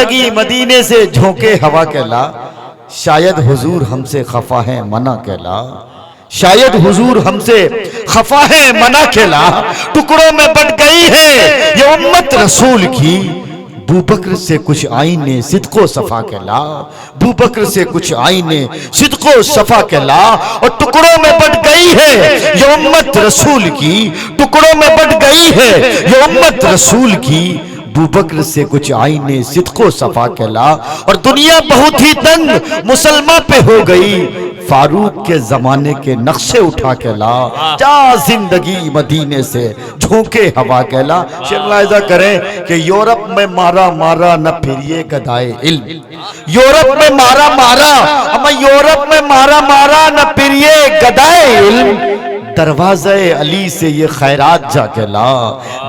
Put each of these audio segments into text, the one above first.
जिंदगी मदीने से झोंके हवा कहला, शायद हुजूर हमसे खफा है मना कहला, शायद हुजूर हमसे खफा है मना कहला। टुकड़ों में बट गई है ये उम्मत रसूल की, बूबकर से कुछ आईने सिद्को सफा कहला, बूबकर से कुछ आईने सिद्को सफा कहला। और टुकड़ों में बट गई है ये उम्मत रसूल की, टुकड़ों में बट गई है ये उम्मत रसूल की, बूबकर से कुछ आईने सिद्को सफा कहला। और दुनिया बहुत ही तंग मुसलमान पे हो गई, फारूक के जमाने के नक्शे उठा के ला, जा जिंदगी मदीने से झोंके हवा कहला। मुलाहिजा करें कि यूरोप में मारा मारा न फिरिए गदाए इल्म, यूरोप में मारा मारा, हमें यूरोप में मारा मारा न फिरिए गदाए इल्म। दरवाज़े अली से ये खैरात जाके ला,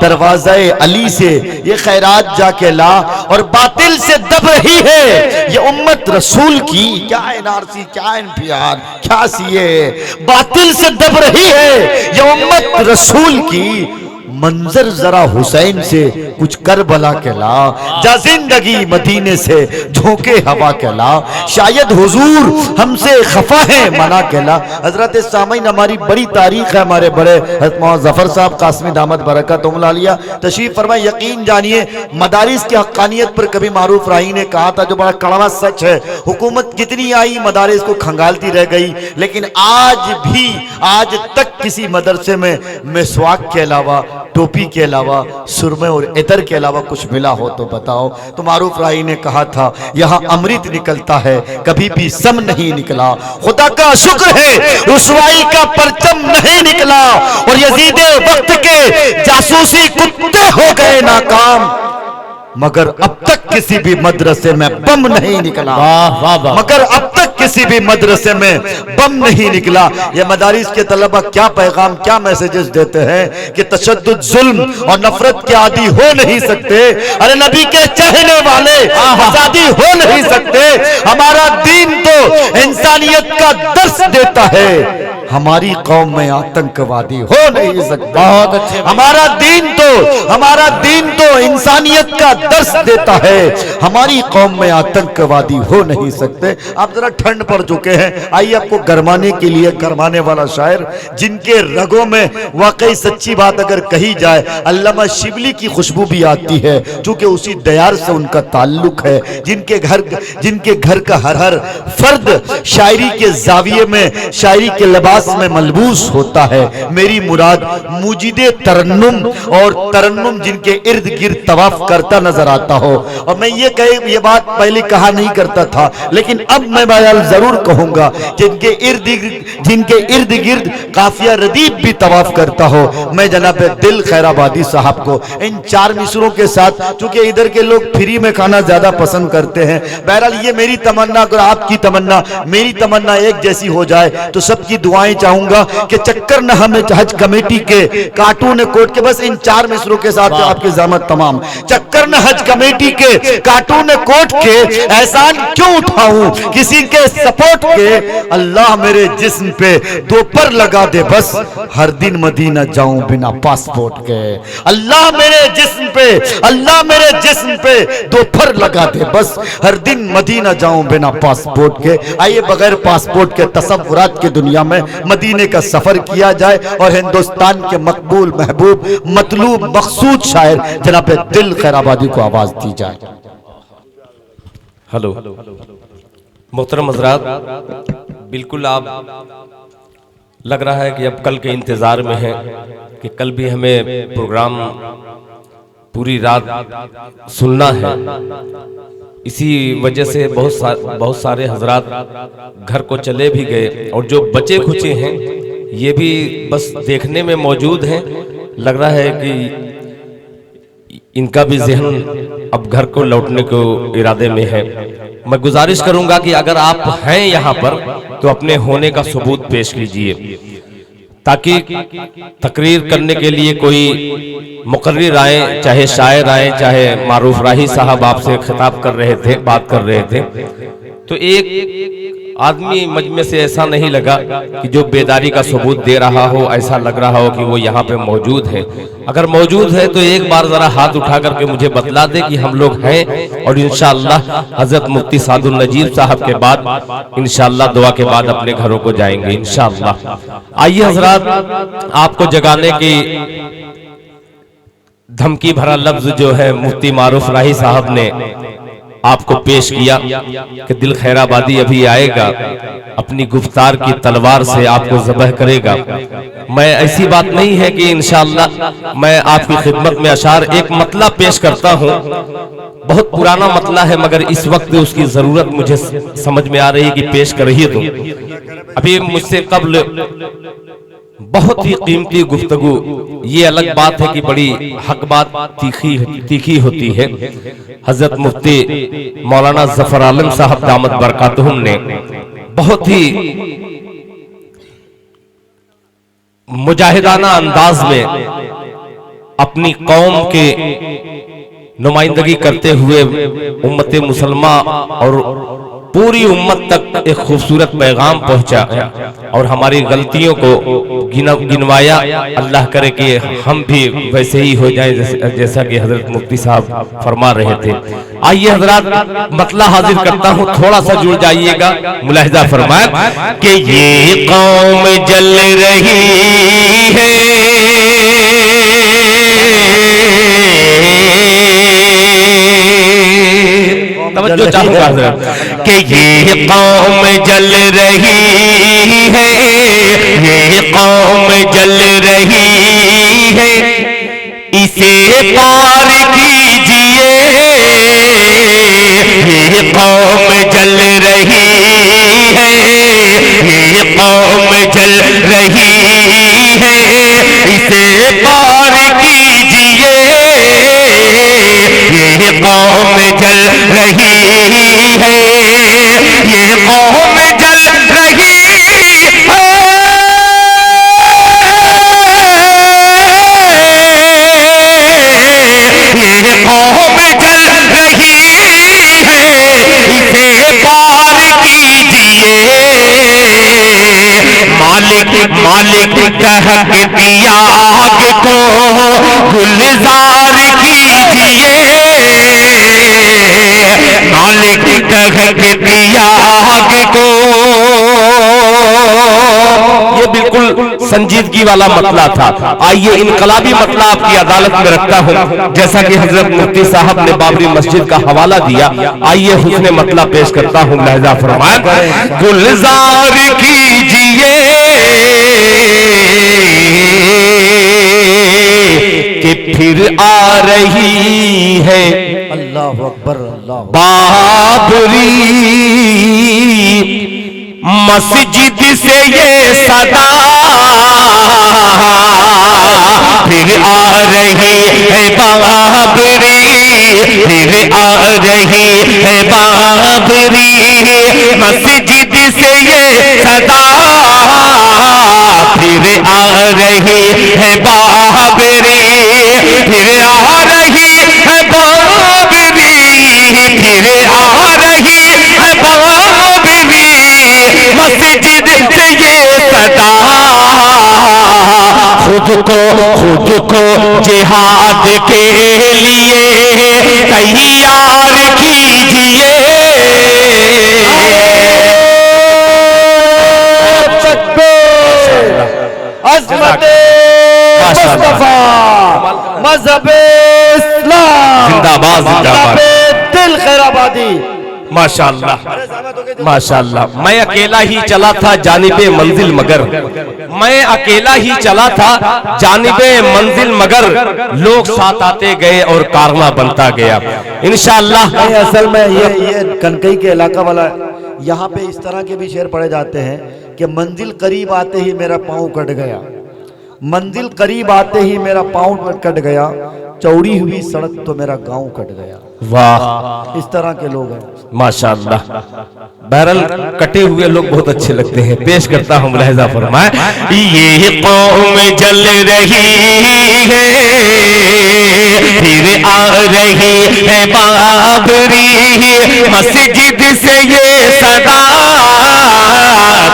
दरवाज़े अली से ये खैरात जाके ला। और बातिल से दब रही है ये उम्मत रसूल की, क्या एनआरसी क्या एनपीआर क्या सीए, बातिल से दब रही है ये उम्मत रसूल की। मंजर जरा हुसैन से कुछ करबला कहला, जा जिंदगी मदीने से झोंके हवा कहला, शायद हुजूर हमसे खफा है मना कहला। हजरत सामीन हमारी बड़ी तारीख है, हमारे बड़े हज़रत मौलाना जफर साहब कासमी दामद बरकतहुमुल्लाह आलिया तशरीफ फरमाए। यकीन जानिए मदारिस की हक्कानियत पर कभी मारूफ राही ने कहा था, जो बड़ा कड़वा सच है, हुकूमत कितनी आई मदारिस को खंगालती रह गई, लेकिन आज तक किसी मदरसे में मिसवाक के अलावा, टोपी के अलावा, सुरमे और इतर के अलावा कुछ मिला हो तो बताओ। तो मारूफ राही ने कहा था, यहाँ अमृत निकलता है कभी भी सम नहीं निकला, खुदा का शुक्र है रुसवाई का परचम नहीं निकला। और यजीदे वक्त के जासूसी कुत्ते हो गए नाकाम, मगर अब तक किसी भी मदरसे में बम नहीं निकला, मगर अब तक किसी भी मदरसे में बम नहीं निकला। ये मदारिस के तलबा क्या पैगाम क्या मैसेजेस देते हैं कि तशद्दुद, जुल्म और नफरत के आदी हो नहीं सकते। अरे नबी के चाहने वाले आजादी हो नहीं सकते। हमारा दीन तो इंसानियत का दर्स देता है, हमारी कौम में आतंकवादी हो नहीं सकता। बहुत अच्छे, हमारा दीन तो इंसानियत का दर्स देता है, हमारी कौम में आतंकवादी हो नहीं सकते। आप जरा ठंड पड़ चुके हैं, आइए आपको गरमाने के लिए गरमाने वाला शायर, जिनके रगों में वाकई सच्ची बात अगर कही जाए, अल्लामा शिबली की खुशबू भी आती है, क्योंकि उसी दयार से उनका ताल्लुक है, जिनके घर का हर फर्द शायरी के जाविये में, शायरी के लिबास में मलबूस होता है। मेरी मुराद मुजीदे तरन्नुम, और तरन्नुम जिनके इर्द गिर्द तवाफ करता नजर आता हो। और मैं ये बात पहले कहा नहीं करता था, लेकिन अब मैं बयान जरूर कहूंगा, जिनके इर्द गिर्द काफिया रदीफ भी तवाफ करता हो। मैं जनाब दिल खैराबादी साहब को इन 4 मिसरों के साथ, चूंकि इधर के लोग फ्री में खाना ज्यादा पसंद करते हैं, बहरहाल ये मेरी तमन्ना, अगर आपकी तमन्ना मेरी तमन्ना एक जैसी हो जाए तो सबकी दुआएं चाहूंगा कि चक्कर न हमें हज कमेटी के कार्टून कोट के, बस इन 4 मिसरों के साथ आपकी ज़हमत तमाम, चक्कर न हज कमेटी के कार्टून कोट के एहसान क्यों उठाऊं किसी के सपोर्ट के। अल्लाह मेरे जिस्म पे 2 पर लगा दे बस, हर दिन मदीना जाऊं बिना पासपोर्ट के। अल्लाह मेरे जिस्म पे 2 पर लगा दे बस, हर दिन मदीना जाऊं बिना पासपोर्ट के। आइए बगैर पासपोर्ट के तसव्वुरात की दुनिया में मदीने का सफर किया जाए और हिंदुस्तान के मकबूल, महबूब, मतलूब, मकसूद शायर जनाब दिल खैराबादी को आवाज दी जाए। हेलो मोहतरम हज़रात, बिल्कुल आप लग रहा है कि अब कल के इंतज़ार में हैं कि कल भी हमें प्रोग्राम पूरी रात सुनना है। इसी वजह से बहुत सारे हजरात घर को चले भी गए, और जो बचे खुचे हैं ये भी बस देखने में मौजूद हैं। लग रहा है कि इनका भी जहन अब घर को लौटने को इरादे में है। मैं गुजारिश करूंगा कि अगर आप हैं यहाँ पर तो अपने होने का सबूत पेश कीजिए, ताकि तकरीर करने के लिए कोई मुकर्रिर आए, चाहे शायर आए, चाहे मारूफ राही साहब आपसे खिताब कर रहे थे, बात कर रहे थे, तो एक आदमी मजमे से ऐसा नहीं लगा कि जो बेदारी का सबूत दे रहा हो, ऐसा लग रहा हो कि वो यहाँ पे मौजूद है। अगर मौजूद है तो एक बार जरा हाथ उठा करके मुझे बतला दे कि हम लोग हैं, और इंशाअल्लाह हजरत मुफ्ती सादुल नजीब साहब के बाद इंशाअल्लाह दुआ के बाद अपने घरों को जाएंगे इंशाअल्लाह। आइए हजरात, आपको जगाने की धमकी भरा लफ्ज जो है मुफ्ती मारूफ राही साहब ने आपको पेश किया कि दिल खैराबादी अभी आएगा, अपनी गुफ्तार की तलवार से आपको ज़बह करेगा। मैं ऐसी बात नहीं है कि इंशाअल्लाह मैं आपकी खिदमत में अशार एक मतला पेश करता हूँ, बहुत पुराना मतला है मगर इस वक्त उसकी ज़रूरत मुझे समझ में आ रही है कि पेश कर ही दूं। अभी मुझसे कब्ल बहुत ही कीमती गुफ्तगू, ये अलग बात है कि बड़ी हक बात तीखी होती है। हजरत मुफ्ती मौलाना जफर आलम साहब दामत बरकातहुम ने बहुत ही मुजाहिदाना अंदाज में अपनी कौम के नुमाइंदगी करते हुए उम्मत मुसलमा और पूरी उम्मत तक एक खूबसूरत पैगाम पहुंचा और हमारी गलतियों को गिनवाया। अल्लाह करे कि हम भी वैसे ही हो जाए जैसा कि हजरत मुफ्ती साहब फरमा रहे थे। आइए हजरात, मतला हाजिर करता हूँ, थोड़ा सा जुड़ जाइएगा, मुलाहिजा फरमाए कि ये कौम जल रही है, तवज्जो चाहूंगा हजरत, कि ये कौम जल रही है, ये कौम जल रही है, इसे पार कीजिए, ये कौम जल रही है, ये कौम जल रही है, इसे पार कीजिए, ये कौम जल रही है, ये कौम जल रही है, ये कौम जल रही है, इसे पार कीजिए, मालिक मालिक कह दिया आग को गुलजार कीजिए, मालिक कह दिया आग को। ये बिल्कुल संजीदगी वाला मतला था। आइए इनकलाबी मतला आपकी अदालत में रखता हूँ, जैसा कि हजरत मुफ्ती साहब ने बाबरी मस्जिद का हवाला दिया। आइए हुस्ने मतला पेश करता हूँ, लहजा फरमाए, गुलजार कीजिए कि फिर आ रही है अल्लाह अकबर, अल्लाह बाबरी मस्जिद से ये सदा, फिर आ रही है बाबरी, फिर आ रही है बाबरी मस्जिद से ये सदा, फिर आ रही है बाबरी, फिर आ रही है बाबरी, फिर आ रही है बाबरी मस्जिद से ये सदा, खुद को जिहाद के लिए तैयार कीजिए, अज़मते मुस्तफा मज़हबे इस्लाम जिंदाबाद जिंदाबाद, दिल खैराबादी, माशाअल्लाह माशाअल्लाह। मैं अकेला ही चला था जानिबे मंजिल मगर, मैं अकेला ही चला था जानिबे मंजिल मगर, लोग साथ आते गए और कारवा बनता गया इंशाअल्लाह। असल में ये कनकई के इलाका वाला, यहाँ पे इस तरह के भी शेर पढ़े जाते हैं कि मंजिल करीब आते ही मेरा पाँव कट गया, मंजिल करीब आते ही मेरा पाँव कट गया, चौड़ी हुई सड़क तो मेरा गांव कट गया। वाह, इस तरह के लोग हैं। माशाअल्लाह। बहरल कटे हुए लोग बहुत अच्छे लगते हैं। पेश करता हूँ, मुलाहिजा फरमाए। ये कौम जल रही है, फिर आ रही है बाबरी, मस्जिद से ये सदा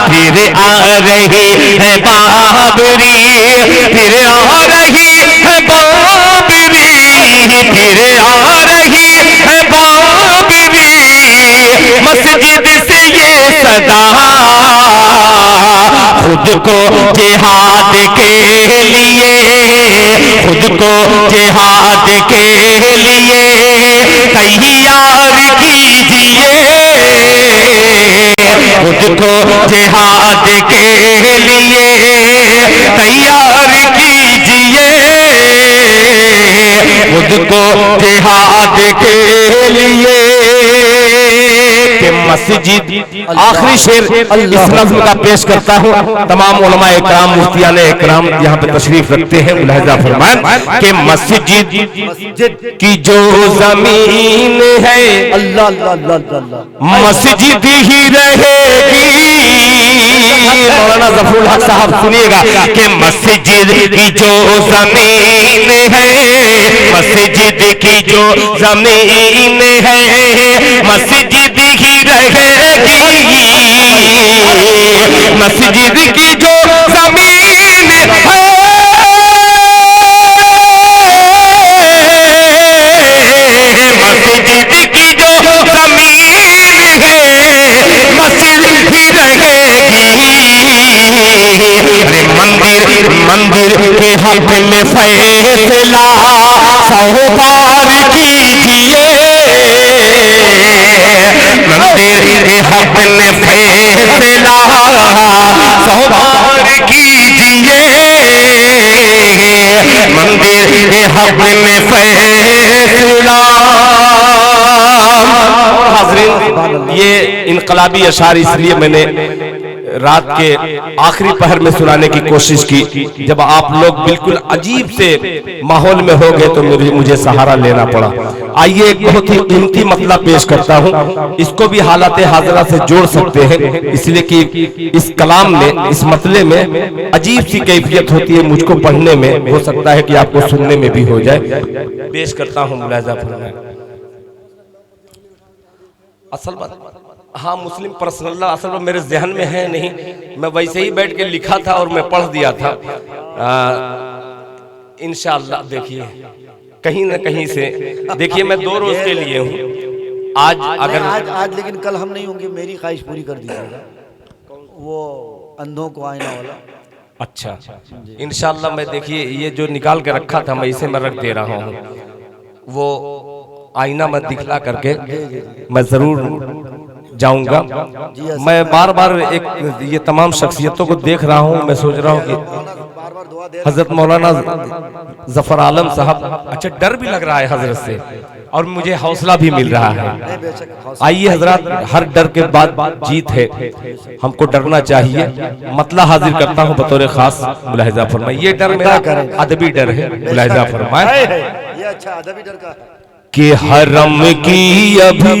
फिर आ रही है बाबरी, फिर आ रही है बाबरी, फिर आ रही है बाबरी, मस्जिद से ये सदा खुद को जिहाद के लिए, खुद को जिहाद के लिए तैयार कीजिए, खुद को जिहाद के लिए तैयार कीजिए, खुद को जिहाद के लिए। मस्जिद आखिरी शेर इस नज़्म का पेश करता हूँ। तमाम उलमा इकराम, मुफ्तियान इकराम यहाँ पे तशरीफ रखते हैं। मुलाहिजा फरमाएं कि मस्जिद की जो जमीन है, अल्लाह अल्लाह अल्लाह अल्लाह, मस्जिद ही रहेगी। मौलाना ज़फरुल हक साहब सुनिएगा कि मस्जिद की जो जमीन है, मस्जिद की जो जमीन है, मस्जिद ही रहेगी, मस्जिद की जो जमीन है, मस्जिद की जो जमीन है, मस्जिद ही रहेगी। अरे मंदिर के हक में फैसला 100 बार कीजिए, मंदिर के हक में फैसला 100 बार कीजिए, मंदिर के हक में फैसला। हाज़रीन, ये इनकलाबी अशार इसलिए मैंने रात के आखिरी पहर में सुनाने की कोशिश की, जब आप लोग बिल्कुल अजीब से माहौल में हो गए तो मुझे सहारा लेना पड़ा। आइए एक बहुत ही कीमती मतला पेश करता हूँ, इसको भी हालात हाज़िरा से जोड़ सकते हैं, इसलिए कि इस कलाम में, इस मतले में अजीब सी कैफियत होती है। मुझको पढ़ने में हो सकता है कि आपको सुनने में भी हो जाए। पेश करता हूँ, मुलाहिजा फरमाएं। असल बात, हाँ, मुस्लिम पर्सनल असल में मेरे जहन में है नहीं, मैं वैसे ही बैठ के लिखा था और मैं पढ़ दिया था। इंशाअल्लाह देखिए कहीं ना कहीं से, देखिए मैं 2 रोज के लिए हूँ। आज अगर आज लेकिन कल हम नहीं होंगे, मेरी ख्वाहिश पूरी कर दीजिएगा, वो अंधों को आईना वाला। अच्छा, इंशाअल्लाह मैं, देखिए ये जो निकाल के रखा था मैं इसे मैं रख दे रहा हूँ, वो आईना मत दिखला करके मैं जरूर जाऊंगा। मैं बार बार ये तमाम शख्सियतों को देख रहा हूँ, मैं सोच रहा हूँ कि हजरत मौलाना जफर आलम साहब, अच्छा डर भी लग रहा है हजरत से और मुझे हौसला भी मिल रहा है। आइए हजरत, हर डर के बाद जीत है, हमको डरना चाहिए। मतला हाजिर करता हूँ बतौर खास, मुलाहिजा फरमाए। ये डर मेरा अदबी डर है, मुलाहिजा फरमाए। ये अच्छा अदबी डर का कि हरम की अभी,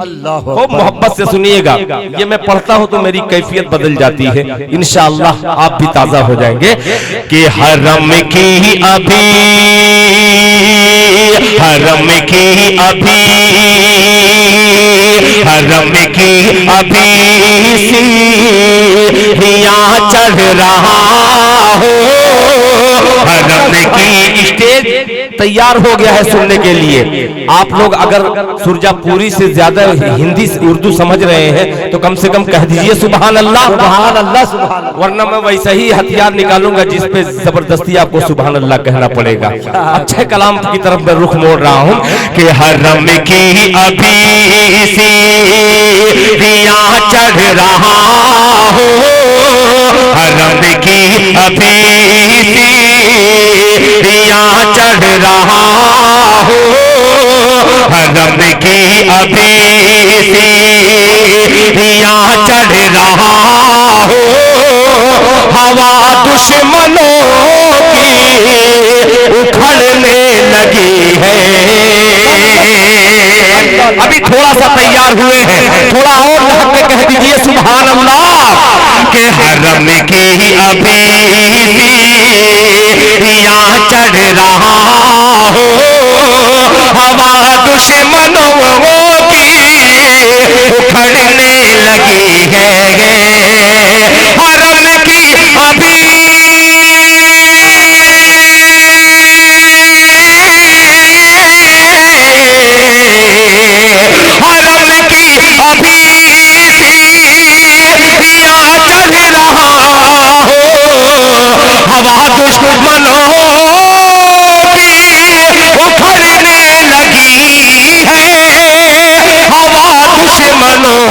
अल्लाह हो मोहब्बत से सुनिएगा, ये मैं पढ़ता हूँ तो मेरी कैफियत बदल जाती है, इंशाअल्लाह आप भी ताजा हो जाएंगे। कि हरम की अभी, हरम की अभी, हरम की अभी सीढ़ियाँ चढ़ रहा हो, हरम की स्टेज तैयार हो गया है सुनने के लिए। आप लोग अगर सुरजापुरी से ज्यादा हिंदी उर्दू समझ रहे हैं तो कम से कम कह दीजिए सुभान अल्लाह, सुभान अल्लाह, सुभान अल्लाह। वरना मैं वैसा ही हथियार निकालूंगा जिस पे जबरदस्ती आपको सुभान अल्लाह कहना पड़ेगा। अच्छे कलाम की तरफ मैं रुख मोड़ रहा हूँ कि हरम की अभी सीढ़ियाँ चढ़ रहा हो, हरम की अभी सीढ़ियाँ चढ़ रहा हो, हरम की अभी सीढ़ियाँ चढ़ रहा हो, हवा दुश्मनों की उखड़ने है। अभी थोड़ा सा तैयार हुए हैं, थोड़ा और लहक के कह दीजिए सुभान अल्लाह। के हरम की अभी यहाँ चढ़ रहा हो, हवा दुश्मनों की उखड़ने लगी है। हरम की अभी हरम की अभी यहाँ चढ़ रहा हो, हवा दुश्मनों की उखड़ने लगी है। हवा दुश्मनों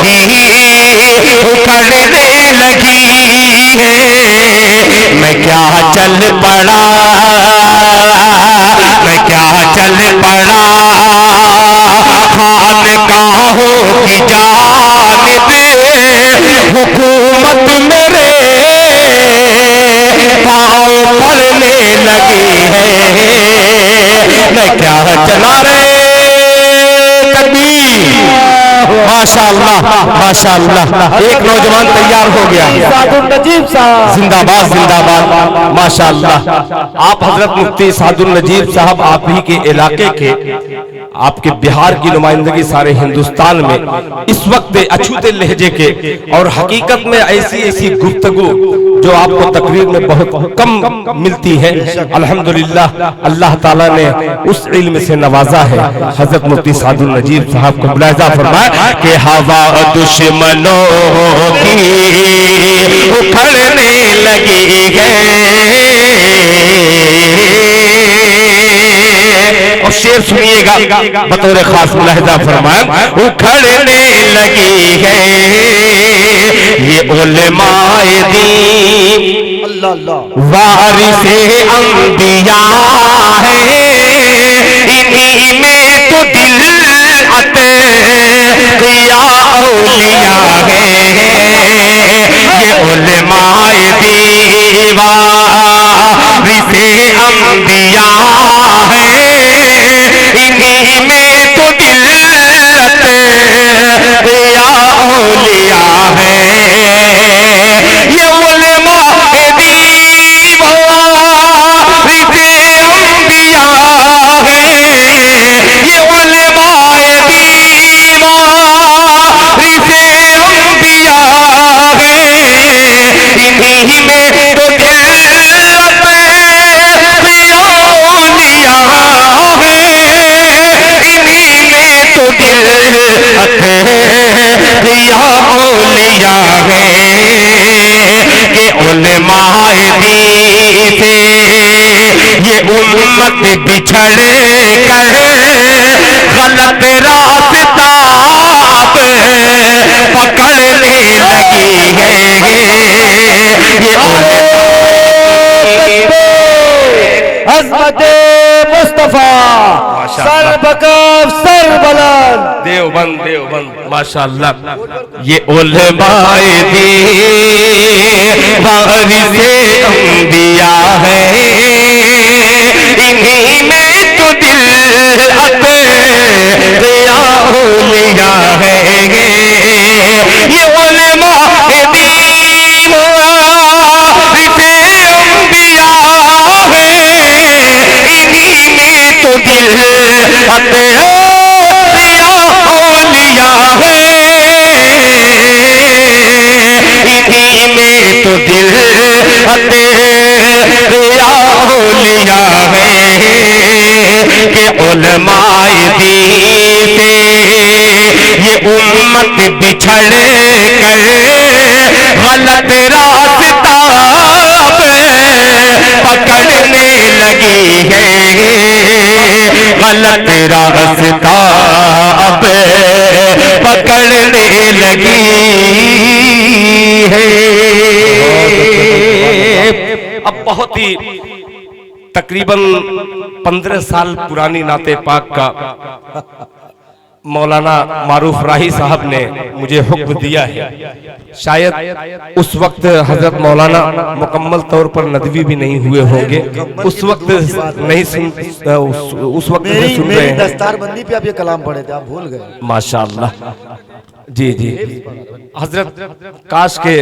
की उखड़ने लगी है। मैं क्या चल पड़ा, मैं क्या चल पड़ा खानकाहों की जानिब, हुकूमत मेरे पाँव पड़ने लगी है। मैं क्या चला रे कबीर। माशाअल्लाह माशाअल्लाह, एक नौजवान तैयार हो गया। सादुल नजीब साहब जिंदाबाद जिंदाबाद माशाअल्लाह। आप हजरत मुफ्ती सादुल नजीब साहब आप ही के इलाके के, आपके बिहार की नुमाइंदगी सारे हिंदुस्तान में इस वक्त अछूते लहजे के, और हकीकत में ऐसी ऐसी गुफ्तगू जो आपको तकरीर में बहुत कम मिलती है। अल्हम्दुलिल्लाह अल्लाह ताला ने उस इल्म से नवाजा है। हजरत मुफ्ती सादुल नजीब साहब को मुलाहिजा फरमाया कि हवा दुश्मनों की उखड़ने लगी है। और शेर सुनिएगा बतौर खास मुलाहिजा फरमाया, उखड़ने लगी है ये उलमाए दीन वारिसे अंबिया है। इन्हीं में तो दिल अते किया औलिया है। ये उलमाए दीन वारिसे अंबिया है। इन्हीं में तो दिल अते किया औलिया है। ये उलमाए दीन वारिसे अंबिया है। ये उलमाए दीन वारिसे अंबिया है। इन्हीं में तो दिल अते किया औलिया है। इन्हीं में तो दिल अते किया औलिया है। ये उलमाए दीन से ये उम्मत बिछड़ कर गलत रास्ता पकड़ने लगी है। ये अज़मत मुस्तफा सरबकफ सरबलंद देवबंद देवबंद माशाअल्लाह। ये उलमाए दीन वारिसे अंबिया है। इन्हीं में तो दिल अते किया औलिया है। ये उलमाए दीन वारिसे अंबिया है। इन्हीं में तो दिल अते किया औलिया है। इन्हीं में तो दिल अते किया औलिया है। कि उलमाए दीन से ये उम्मत बिछड़ कर गलत रास्ता पकड़ने लगी है। गलत रास्ता पकड़ने लगी है। अब बहुत ही तकरीबन 15 साल पुरानी नाते पाक का मौलाना मारूफ राही साहब ने मुझे हुक्म दिया है। शायद उस वक्त हजरत मौलाना मुकम्मल तौर पर नदवी भी नहीं हुए होंगे, उस वक्त नहीं सुन उस वक्त से सुन रहे हैं। दस्तारबंदी पे आप ये कलाम पढ़े थे, आप भूल गए। माशाअल्लाह, जी जी हजरत, काश के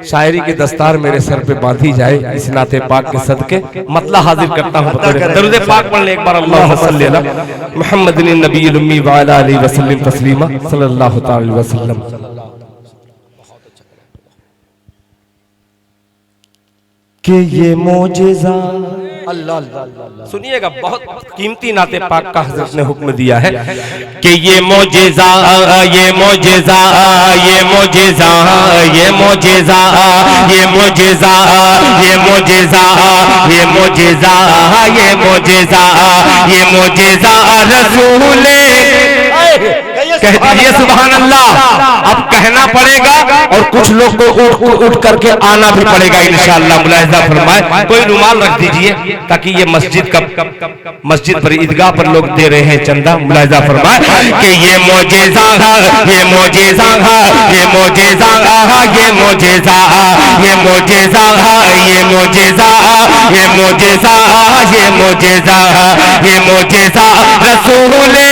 शायरी की दस्तार मेरे सर पे बांधी जाए इस नाते पाक के सदके। मतला हाजिर करता हूँ, दरूद पाक पढ़ ले एक बार, अल्लाहुम्मा सल्ली अला मुहम्मदिन नबील उम्मी व अला आलिहि वसल्लम तस्लीमा सल्लल्लाहु तआला अलैहि वसल्लम। कि ये मोजेज़ा, अल्लाह अल्लाह अल्लाह, सुनिएगा, बहुत कीमती नाते पाक का हजरत ने हुक्म दिया है कि ये मोजेज़ा, ये मोजेज़ा, ये मोजेज़ा, ये मोजेज़ा, ये मोजेज़ा, ये मोजेज़ा, ये मोजेज़ा, ये मोजेज़ा, ये मोजेज़ा रसूले, कह दीजिए सुभान अल्लाह। अब कहना पड़ेगा और कुछ लोग को उठ करके आना भी पड़ेगा इंशाअल्लाह। मुलाहिजा फरमाए, कोई रुमाल रख दीजिए ताकि ये मस्जिद पर ईदगाह पर लोग दे रहे हैं चंदा। मुलाहिजा फरमाए कि ये मोजेज़ा, ये मोजेज़ा, ये मोजेज़ा, ये मोजेज़ा, ये मोजेज़ा, ये मोजेज़ा, ये मोजेज़ा, ये मोजेज़ा, ये मोजेज़ा रसूले,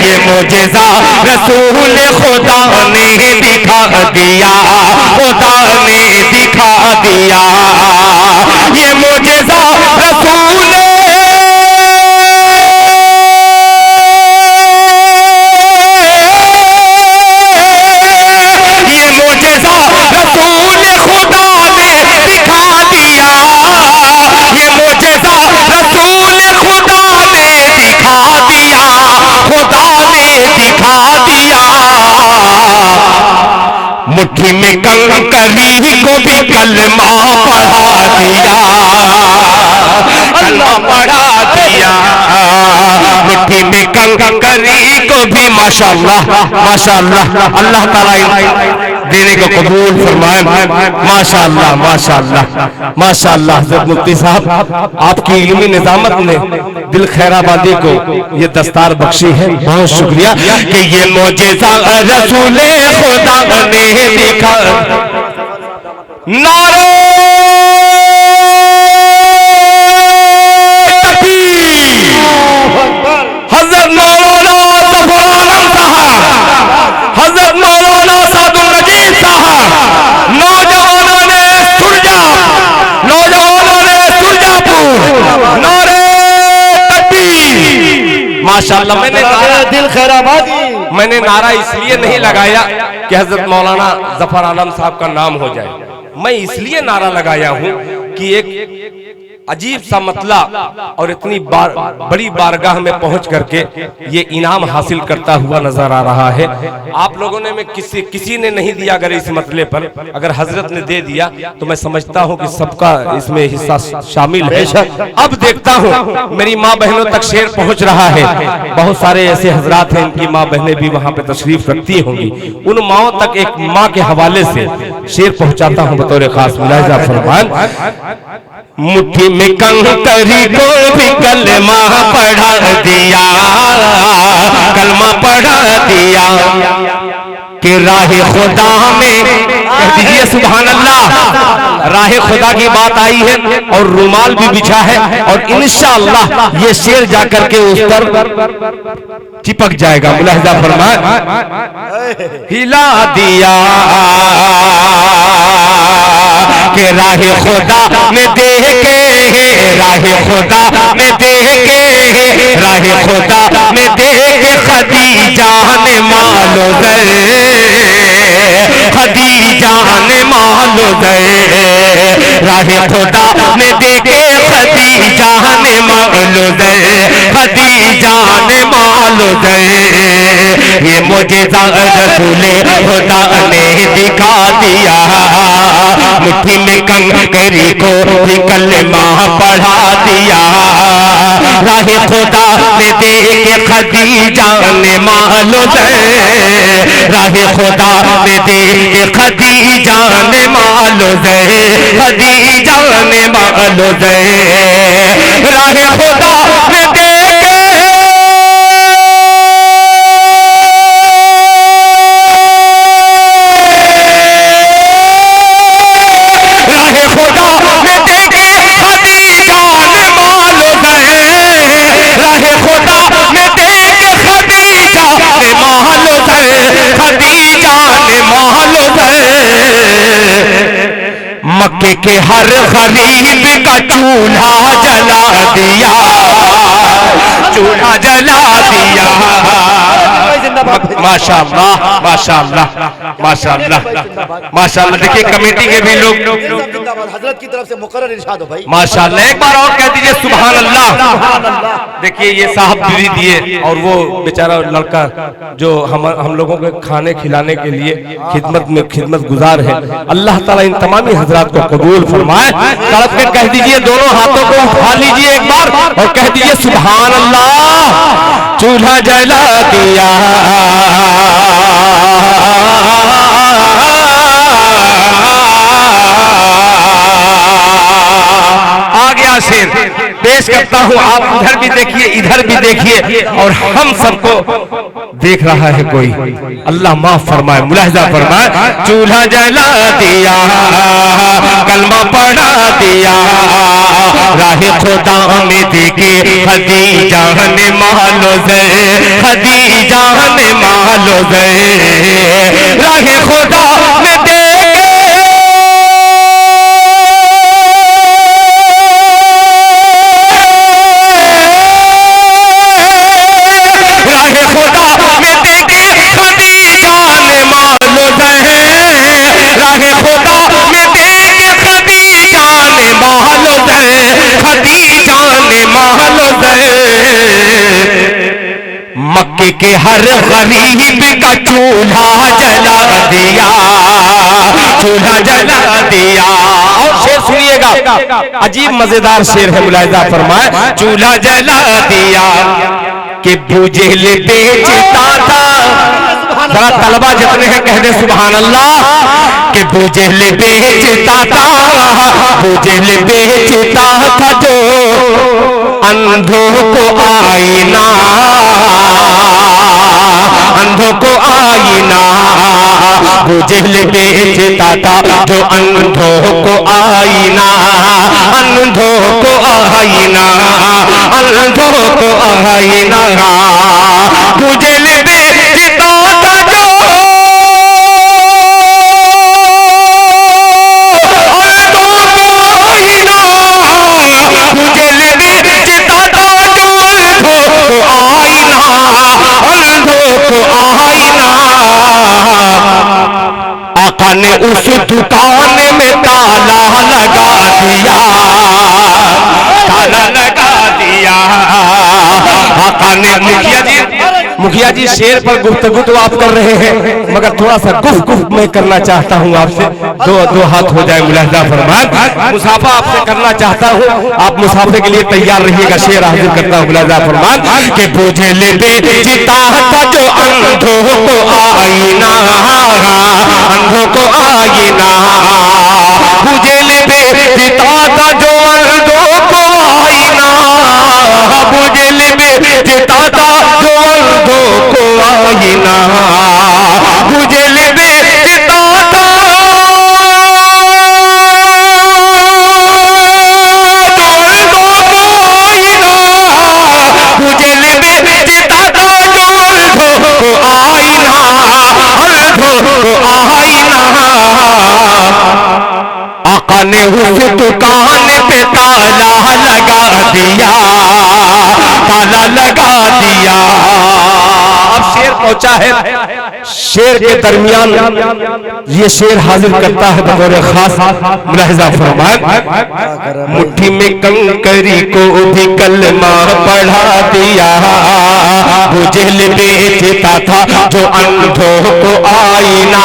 ये मोजेज़ा रसूल खुदा ने दिखा दिया, खुदा ने दिखा दिया। ये मोजेज़ा रसूल, ये मोजेज़ा रसूल खुदा ने दिखा दिया, ये मोजेज़ा रसूल खुदा ने दिखा दिया, खुदा ने दिखा दिया। मुट्ठी में कंकरी को भी कलमा पढ़ा दिया, कलमा पढ़ा दिया। मुट्ठी में कंकरी को भी माशाअल्लाह, माशाअल्लाह, अल्लाह ताला देने को कबूल फरमाए। माशाअल्लाह, माशाअल्लाह, माशाअल्लाह। हज़रत मुफ्ती साहब, आपकी इल्मी निज़ामत ने दिल खैराबादी को ये दस्तार बख्शी है, बहुत शुक्रिया। कि ये मोजेज़ा रसूले खुदा ने दिखा, नारे तकबीर, हज़रत मौलाना ज़फ़र आलम साहब, हज़रत मौलाना सादुल नजीब साहब, नौजवानों ने सुरजा, नौजवानों ने सुरजापुर, नारे तकबीर। माशाअल्लाह, दिल खैराबादी, मैंने नारा इसलिए नहीं लगाया कि हजरत मौलाना ज़फ़र आलम साहब का नाम हो जाए, मैं इसलिए नारा लगाया हूं कि एक अजीब सा मतला और इतनी बड़ी बारगाह में पहुंच करके ये इनाम हासिल करता हुआ नजर आ रहा है। आप लोगों ने में किसी ने नहीं दिया, अगर इस मतले पर अगर हजरत ने दे दिया तो मैं समझता हूं कि सबका इसमें हिस्सा शामिल है। अब देखता हूं मेरी माँ बहनों तक शेर पहुंच रहा है, बहुत सारे ऐसे हजरात हैं इनकी माँ बहनें भी वहां पे तशरीफ रखती होंगी, उन माओ तक एक माँ के हवाले से शेर पहुंचाता हूं बतौर खास। मुलाहिजा फरमान, मुट्ठी में कंकरी को भी कलमा पढ़ा दिया, कलमा पढ़ा दिया। कि राह खुदा में, कह दीजिए सुभान अल्लाह, राह खुदा की बात आई है और रुमाल भी बिछा है और इंशाअल्लाह ये शेर जाकर के उस पर चिपक जाएगा। मुलाहिजा फरमाए, हिला दिया कि राह खुदा में देख के, राह खुदा में देख के, राह खुदा में देख के खदीजा ने मालो गए, खदीजा ने मालो गए। राह खुदा में देखे खदीजा ने मालो गए, खदीजा ने मालो गए। ये मुझेज़ा रसूले खुदा ने दिखा दिया, मुट्ठी में कंकरी को भी कलमा पढ़ा दिया। राह खुदा में देखे खदीजा ने मालो गए, राह खुदा में देखे खदीजा ने मालो गए, खदीजा ने मालो गए। राह खुदा में देखे ने महलो दे, खदीजा ने महलो दे। मक्के के हर गरीब का चूल्हा जला दिया, चूल्हा जला दिया। माशाअल्लाह माशाअल्लाह माशाअल्लाह माशाअल्लाह। देखिए कमेटी के भी लोग हजरत की तरफ से मुकर्रर इरशाद हो भाई। माशाअल्लाह। एक बार और कह दीजिए सुभान अल्लाह। देखिए ये साहब बीवी दिए और वो बेचारा लड़का जो हम लोगों के खाने खिलाने के लिए खिदमत गुजार है। अल्लाह ताला इन तमामी हजरात को कबूल फरमाए। तड़प के कह दीजिए, दोनों हाथों को उठा लीजिए एक बार और कह दीजिए सुभान अल्लाह। चूल्हा जला दिया, आ गया शेर। पेश करता हूं, आप उधर भी देखिए इधर भी देखिए और हम सबको देख रहा है कोई। अल्लाह माफ फरमाए, मुलाहिजा फरमाए। चूल्हा जला दिया, कलमा पढ़ा दिया, राह खुदा में देखे खदीजा ने मालो दे, खदीजा ने मालो दे। राह खुदा में देखे मक्के के हर गरीब का चूल्हा जला दिया, चूल्हा जला दिया। और शेर सुनिएगा, अजीब मजेदार शेर है, मुलाहिजा फरमाए। चूल्हा जला दिया कि बुझेल बेचता था। जरा तलबा जितने हैं कह दे सुभान अल्लाह। कि बुझेल बेचता था, बुझेल बेचता था जो अंधों को आईना, अंधों को आईना। बुझेल बेचता था जो अंधों को आईना, अंधों को आईना, अंधों को आईना। बुझेल बेचता था जो आका ने उस दुकान में ताला लगा दिया, ताला लगा दिया। आका ने मुखिया जी शेर पर गुफ्तगू तो आप कर रहे हैं, मगर थोड़ा सा गुफ मैं करना चाहता हूं आपसे। दो हाथ हो जाए, मुलाहिजा फरमाए। मुसाफा आपसे करना चाहता हूं, आप मुसाफे के लिए तैयार रहिएगा। शेर हाजिर करता हूं, मुलाहिजा फरमाए। कि बुझेल बेचता था जो अंधों को आईना, अंधों को आईना। बुझेल बेचता था जो अंधों को आईना, बुझेल बेचता था जो अंधों को आईना। बुझेल बेचता था आका ने उस दुकान पे ताला लगा दिया, ताला लगा दिया। अब शेर पहुंचा है, शेर के दरमियान ये शेर हाजिर करता है बतौर खास, मुलाहिजा फरमाए। मुट्ठी में कंकरी को भी कलमा पढ़ा दिया, बुझेल बेचता था जो अंधों को आईना।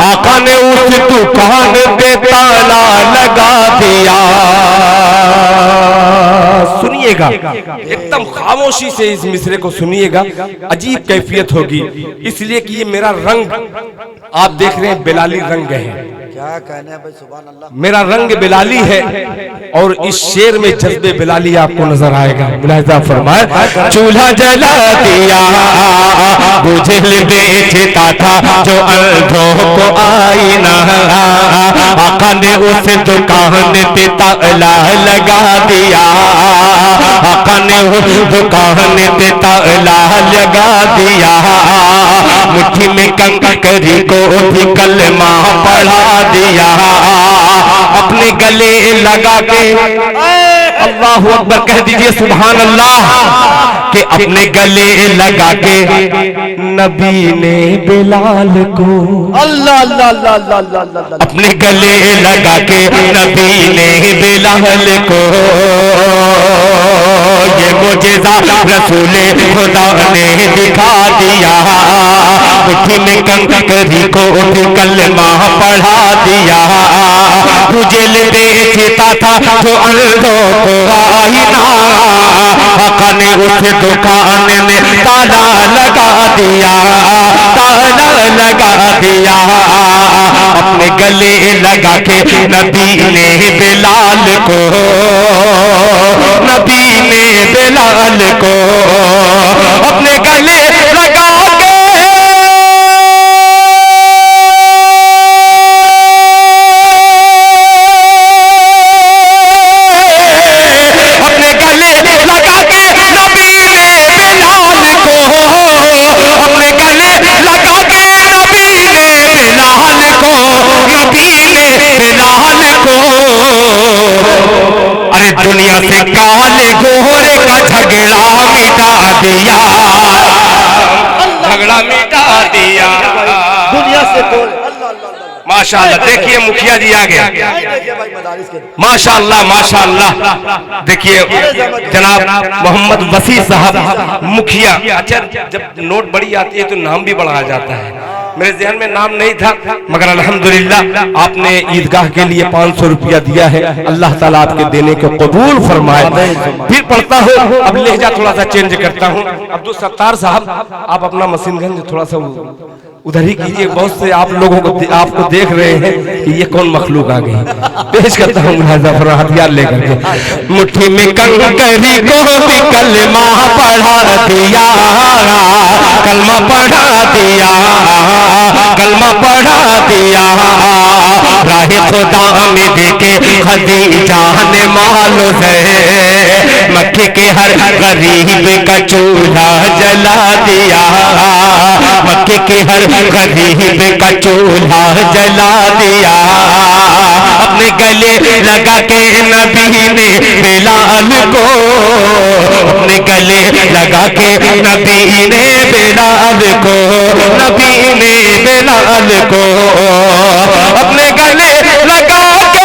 आका ने उस दुकान पे ताला लगा दिया। सुनिएगा, एकदम खामोशी से इस मिसरे को सुनिएगा, अजीब कैफियत होगी। इसलिए कि ये मेरा रंग आप देख रहे हैं, बेलाली रंग है। क्या कहने हैं भाई, सुभान अल्लाह। मेरा रंग बिलाली है और इस शेर में जज्बे बिलाली आपको नजर आएगा। मुलाहिजा फरमाए, चूल्हा जला दिया बुझल बेचता था जो अंधों को आईना, आका ने उस दुकान पे ताला लगा दिया, आका ने उस दुकान पे ताला लगा दिया, मुट्ठी में कंकरी को भी कलमा पढ़ा दिया, अपने गले लगा के अल्लाह अकबर कह दीजिए सुभान अल्लाह, कि अपने गले लगा के नबी ने बिलाल को, अल्लाह अल्लाह अल्लाह अल्लाह अल्लाह अल्लाह, अपने गले लगा के नबी ने बिलाल को, ये मुझेजा रसूल खुदा ने दिखा दिया, मुट्ठी में कंकरी को भी कलमा पढ़ा दिया, तुझे बेचता था जो अंधों को आईना, आका ने उस दुकान में ताला लगा दिया, ताला लगा दिया, अपने गले लगा के नबी ने बिलाल को, नबी ने बिलाल को अपने गले लगा के अरे दुनिया से काले गोरे का झगड़ा मिटा दिया, झगड़ा मिटा दिया दुनिया से तो माशाअल्लाह। देखिए मुखिया जी आ गया, माशाअल्लाह माशाअल्लाह। देखिए जनाब मोहम्मद वसी साहब मुखिया। अच्छा, जब नोट बड़ी आती है तो नाम भी बढ़ाया जाता है। मेरे ध्यान में नाम नहीं था, मगर अल्हम्दुलिल्लाह आपने ईदगाह के लिए 500 रुपया दिया है। अल्लाह ताला आपके देने को कबूल फरमाए। फिर पढ़ता हूँ, अब लहजा थोड़ा सा चेंज करता हूँ। अब्दुल सत्तार साहब आप अपना मशीनगंज थोड़ा सा उधर ही कीजिए, बहुत से आप लोगों को आपको देख रहे हैं कि ये कौन मखलूक आ गई। पेश करता हूँ हथियार लेकर के, मुट्ठी में कंकरी को भी कलमा पढ़ा दिया, कलमा पढ़ा दिया, कलमा पढ़ा दिया, राहे खुदा में देखे खदीजा ने मालूम है, मक्के के हर गरीब का चूल्हा जला दिया, मक्के के हर गरीब का चूल्हा जला दिया, अपने गले लगा के नबी ने बिलाल को, अपने गले लगा के नबी ने बिलाल को, नबी ने बिलाल को अपने गले लगा के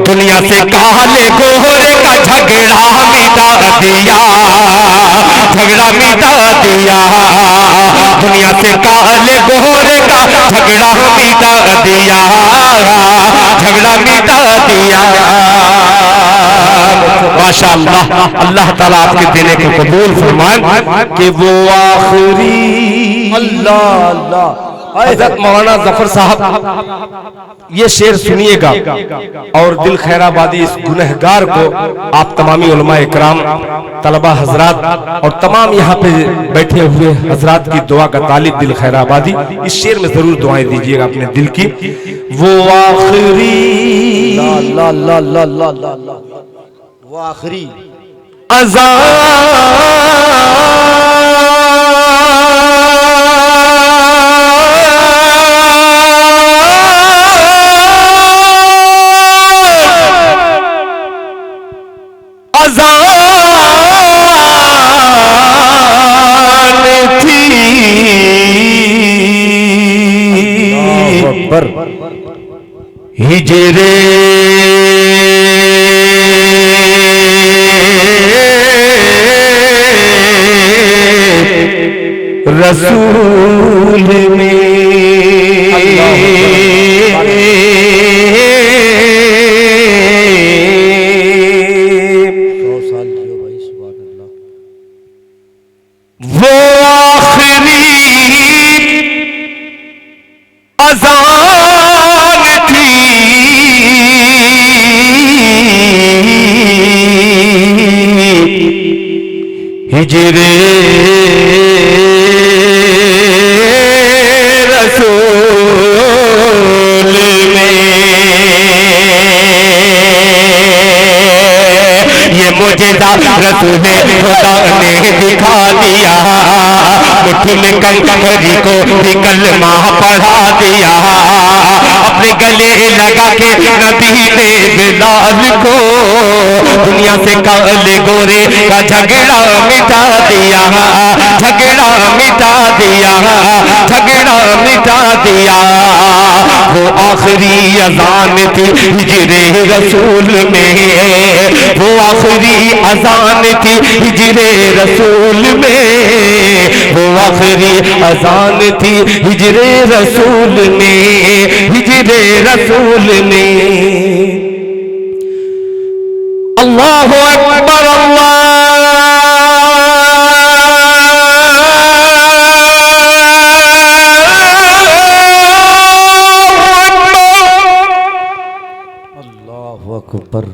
दुनिया से काले गोरे का झगड़ा मिटा दिया, झगड़ा मिटा दिया, दुनिया से काले गोरे का झगड़ा मिटा दिया, झगड़ा मिटा दिया। माशाअल्लाह, अल्लाह ताला आपके देने को कबूल फरमाए कि वो आखिरी अल्लाह अल्लाह। हज़रत मौलाना जफर साहब ये शेर सुनिएगा और दिल खैराबादी इस गुनहगार को आप तमामी उलमा इकराम, तलबा हजरात और तमाम यहाँ पे बैठे हुए हजरात की दुआ का तालिब दिल खैराबादी इस शेर में जरूर दुआएं दीजिएगा अपने दिल की। वो आखिरी वो आखिरी अज़ान थी, हिजरे रसूल में। वो आखिरी अज़ान थी हिजरे रसूल में। ये मुझेज़ा रसूल खुदा ने दिखा दिया, मुट्ठी में कंकरी को भी कलमा पढ़ा दिया, अपने गले लगा के नबी ने बिलाल को दुनिया से काले गोरे का झगड़ा मिटा दिया, झगड़ा मिटा दिया, झगड़ा मिटा दिया। वो आखिरी अज़ान थी हिजरे रसूल में, वो आखिरी अज़ान थी हिजरे रसूल में, वो आखिरी अज़ान थी हिजरे रसूल में, हिजरे रसूल में। अल्लाहु अकबर अल्लाहु अकबर।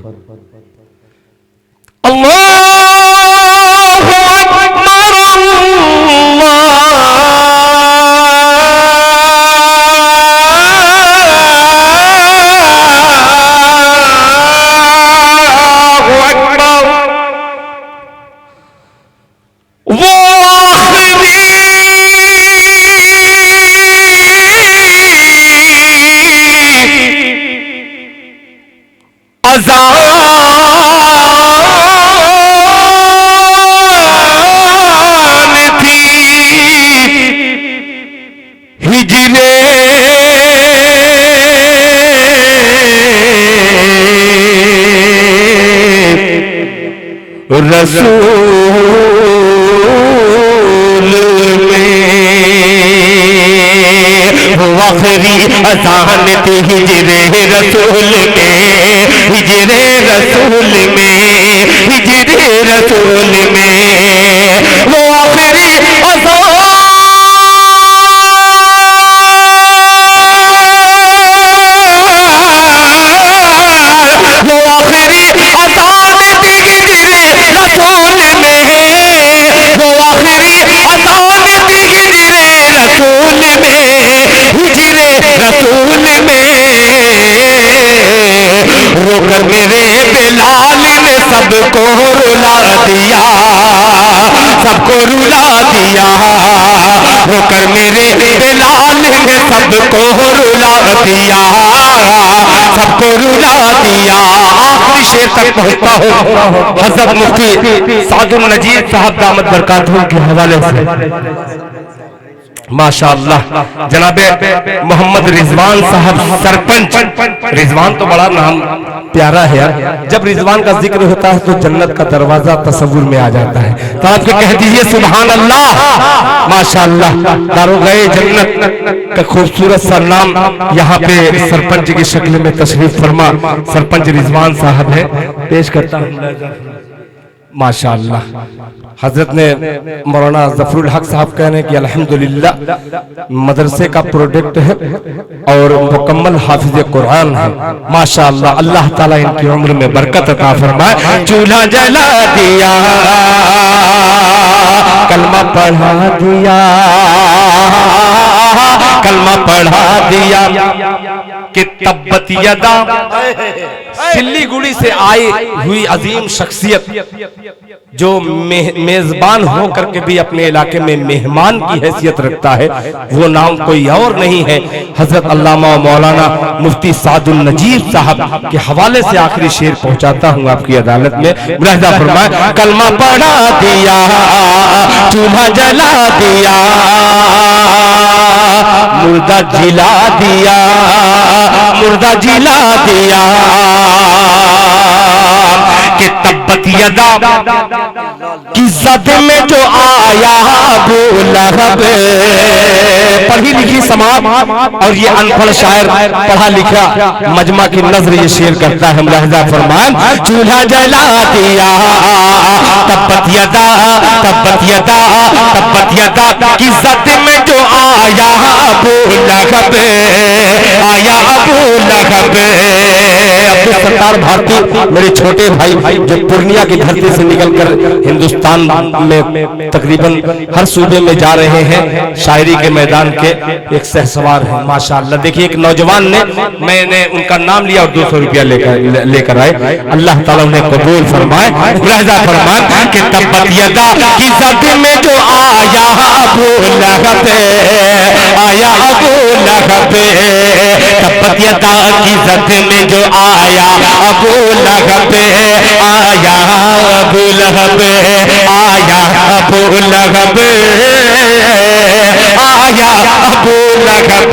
अज़ान थी हिजरे रसूल में। वो आखिरी अज़ान थी हिजरे रसूल में, हिजरे रसूल में, हिजरे रसूल में। वो आखिरी अज़ान, वो आखिरी अज़ान थी हिजरे रसूल में, वो आखिरी अज़ान थी हिजरे रसूल में, हिजरे रसूल में। रोकर मेरे बिलाल ने सबको रुला दिया, सबको रुला दिया, रोकर मेरे बिलाल ने सबको रुला दिया, सबको रुला दिया। आखिरी शेर तक पहुंचता हूँ हज़रत मुफ्ती सादुल नजीर साहब दामत बरकातहू के हवाले से। माशाअल्लाह जनाबे मोहम्मद रिजवान साहब सरपंच। रिजवान तो बड़ा नाम प्यारा है यार, जब रिजवान का जिक्र होता है तो जन्नत का दरवाजा तस्वुर में आ जाता है। तो आपके कह दीजिए सुभान अल्लाह। माशाअल्लाह दारोगाए जन्नत का खूबसूरत सा नाम यहाँ पे सरपंच की शक्ल में तशरीफ फरमा सरपंच रिजवान साहब है, पेश करता हूँ। माशाअल्लाह हजरत ने मौलाना जफरुल हक साहब कह रहे हैं कि अल्हम्दुलिल्लाह मदरसे का प्रोडक्ट है और मुकम्मल हाफिज कुरान है। माशाअल्लाह अल्लाह ताला इनकी उम्र में बरकत अता फरमाए। चूल्हा जला दिया, कलमा पढ़ा दिया, कलमा पढ़ा दिया कि तब्बत यदा। सिल्लीगुड़ी से आई हुई अजीम शख्सियत जो मेजबान होकर के भी अपने इलाके में मेहमान की हैसियत रखता है, वो नाम कोई और नहीं है हजरत अल्लामा मौलाना मुफ्ती सादुल नजीर साहब के हवाले से आखिरी शेर पहुंचाता हूं आपकी अदालत में। मुलाहिजा फरमाए। कलमा पढ़ा दिया, चूल्हा जला दिया, मुर्दा जिला दिया, मुर्दा जिला दिया कि तब्बत यदा की ज़द में जो आया अबू लहब। पढ़ी लिखी समाज और ये अनपढ़ शायर पढ़ा लिखा मजमा की नजर ये शेर करता है मुलाहिजा फरमान। चूल्हा जला दिया तब्बत यदा तब्बत यदा तब्बत यदा की ज़द में जो आया अबू लहब, आया अबू लहब। अब्दुल सत्तार भारती मेरे छोटे भाई जो पूर्णिया की धरती से निकलकर हिंदुस्तान में तकरीबन हर सूबे में जा रहे हैं, शायरी के मैदान के एक सहसवार हैं माशाअल्लाह। देखिए एक नौजवान ने, मैंने उनका नाम लिया और 200 रुपया लेकर आए। अल्लाह ताला उन्हें कबूल फरमाए। राजा फरमान कि तब्बत यदा की ज़द में जो आया अबू लहब, आया अबू लहब। तब्बत यदा की ज़द में जो आया अबू लहब, आया अबू लहब, आया अबू लहब, आया अबू लहब।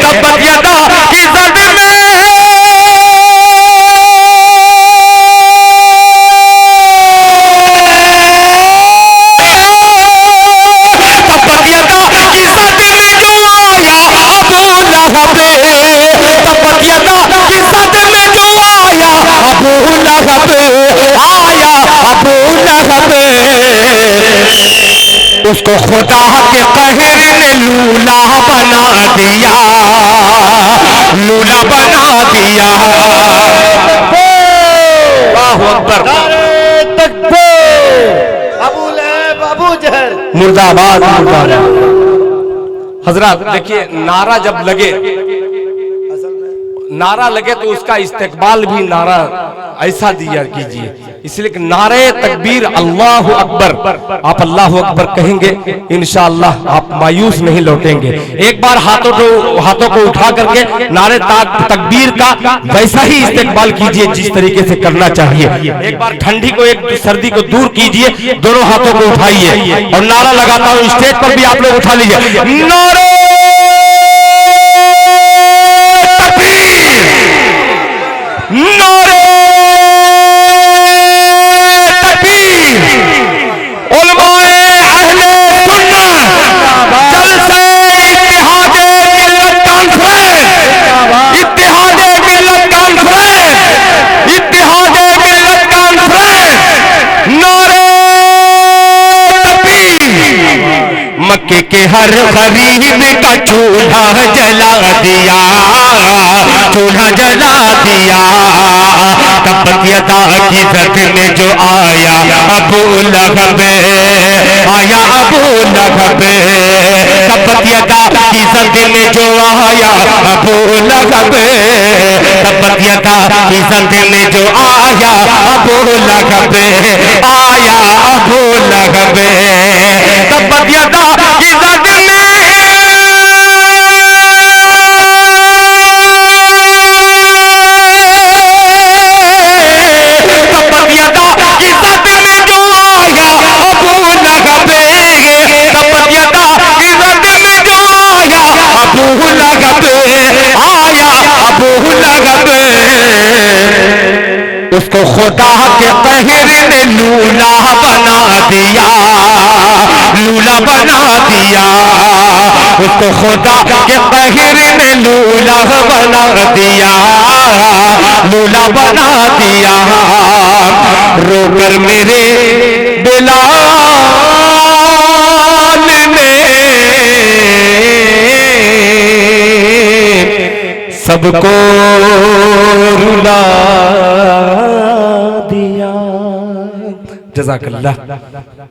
तब्बत यदा की ज़द में उसको खुदा के कहर ने लूला बना दिया, लूला बना दिया। अल्लाहु अकबर। अबू लहब अबू जहल मुर्दाबाद मुर्दाबाद। हजरत देखिए नारा जब लगे, नारा लगे तो उसका इस्तेकबाल भी नारा ऐसा दिया कीजिए, इसलिए कि नारे तकबीर अल्लाह अकबर, आप अल्लाह अकबर कहेंगे इंशाअल्लाह आप मायूस नहीं लौटेंगे। एक बार हाथों को उठा करके नारे तकबीर का वैसा ही इस्तेकबाल कीजिए जिस तरीके से करना चाहिए। एक बार ठंडी को एक सर्दी को दूर कीजिए, दोनों हाथों को उठाइए और नारा लगाता हूं। स्टेज पर भी आप लोग उठा लीजिए, नारे नारे तकबीर। उलमाए अहले सुन्नत जलसे इत्तिहादे मिल्लत कॉन्फ्रेंस, इत्तिहादे मिल्लत कॉन्फ्रेंस, इत्तिहादे मिल्लत कॉन्फ्रेंस। नारे तकबीर। मक्के के हर गरीब का चूल्हा जला दिया, चूल्हा जला दिया। तब्बत यदा की ज़द में जो आया अबू लहब, आया अबू लहब। तब्बत यदा की ज़द में जो आया अबू लहब, तब्बत यदा की ज़द में जो आया अबू लहब, आया अबू लहब। तब्बत यदा की ज़द में उसको खुदा के कहर ने लूला बना दिया, लूला बना दिया। उसको खुदा के कहर ने लूला बना दिया, लूला बना दिया। रोकर मेरे बिलाल ने सबको रुला दिया। जज़ाकल्लाह।